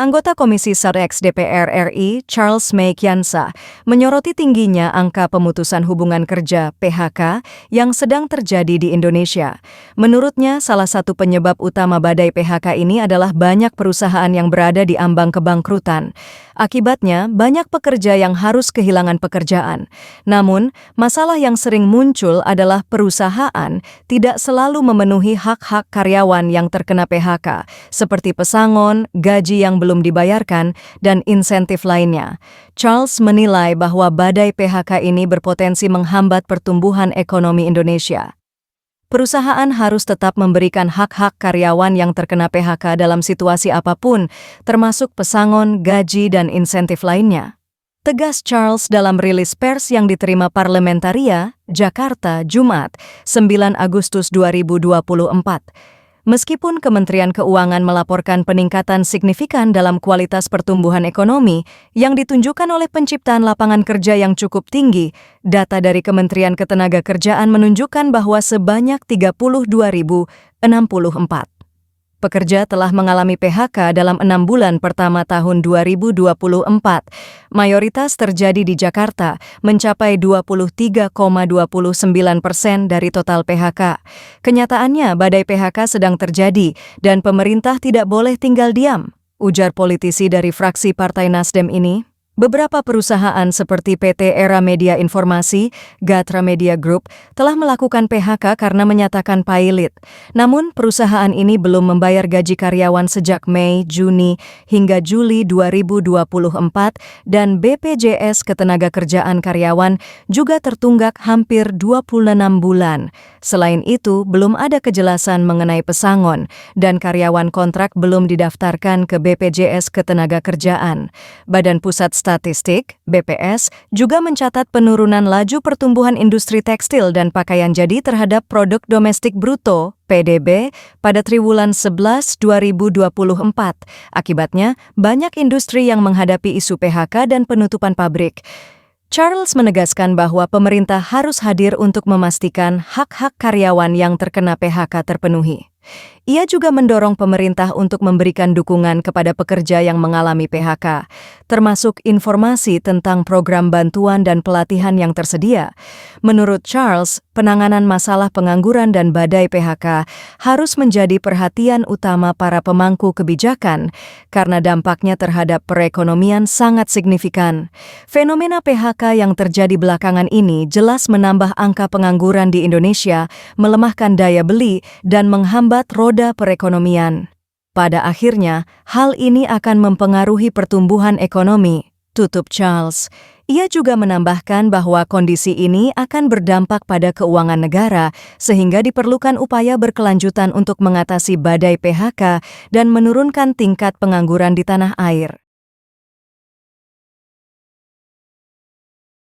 Anggota Komisi 1 DPR RI, Charles Meikiansa, menyoroti tingginya angka pemutusan hubungan kerja (PHK) yang sedang terjadi di Indonesia. Menurutnya, salah satu penyebab utama badai PHK ini adalah banyak perusahaan yang berada di ambang kebangkrutan. Akibatnya, banyak pekerja yang harus kehilangan pekerjaan. Namun, masalah yang sering muncul adalah perusahaan tidak selalu memenuhi hak-hak karyawan yang terkena PHK, seperti pesangon, gaji yang belum dibayarkan, dan insentif lainnya. Charles menilai bahwa badai PHK ini berpotensi menghambat pertumbuhan ekonomi Indonesia. Perusahaan harus tetap memberikan hak-hak karyawan yang terkena PHK dalam situasi apapun, termasuk pesangon, gaji, dan insentif lainnya. Tegas Charles dalam rilis pers yang diterima Parlementaria, Jakarta, Jumat, 9 Agustus 2024. Meskipun Kementerian Keuangan melaporkan peningkatan signifikan dalam kualitas pertumbuhan ekonomi yang ditunjukkan oleh penciptaan lapangan kerja yang cukup tinggi, data dari Kementerian Ketenagakerjaan menunjukkan bahwa sebanyak 32.064 pekerja telah mengalami PHK dalam 6 bulan pertama tahun 2024. Mayoritas terjadi di Jakarta, mencapai 23,29% dari total PHK. Kenyataannya, badai PHK sedang terjadi dan pemerintah tidak boleh tinggal diam, ujar politisi dari fraksi Partai Nasdem ini. Beberapa perusahaan seperti PT Era Media Informasi, Gatra Media Group, telah melakukan PHK karena menyatakan pailit. Namun, perusahaan ini belum membayar gaji karyawan sejak Mei, Juni, hingga Juli 2024, dan BPJS Ketenagakerjaan Karyawan juga tertunggak hampir 26 bulan. Selain itu, belum ada kejelasan mengenai pesangon, dan karyawan kontrak belum didaftarkan ke BPJS Ketenagakerjaan. Badan Pusat Statistik, BPS, juga mencatat penurunan laju pertumbuhan industri tekstil dan pakaian jadi terhadap produk domestik bruto, PDB, pada triwulan 11 2024. Akibatnya, banyak industri yang menghadapi isu PHK dan penutupan pabrik. Charles menegaskan bahwa pemerintah harus hadir untuk memastikan hak-hak karyawan yang terkena PHK terpenuhi. Ia juga mendorong pemerintah untuk memberikan dukungan kepada pekerja yang mengalami PHK, termasuk informasi tentang program bantuan dan pelatihan yang tersedia. Menurut Charles, penanganan masalah pengangguran dan badai PHK harus menjadi perhatian utama para pemangku kebijakan karena dampaknya terhadap perekonomian sangat signifikan. Fenomena PHK yang terjadi belakangan ini jelas menambah angka pengangguran di Indonesia, melemahkan daya beli, dan menghambat roda perekonomian. Pada akhirnya, hal ini akan mempengaruhi pertumbuhan ekonomi, tutup Charles. Ia juga menambahkan bahwa kondisi ini akan berdampak pada keuangan negara, sehingga diperlukan upaya berkelanjutan untuk mengatasi badai PHK dan menurunkan tingkat pengangguran di tanah air.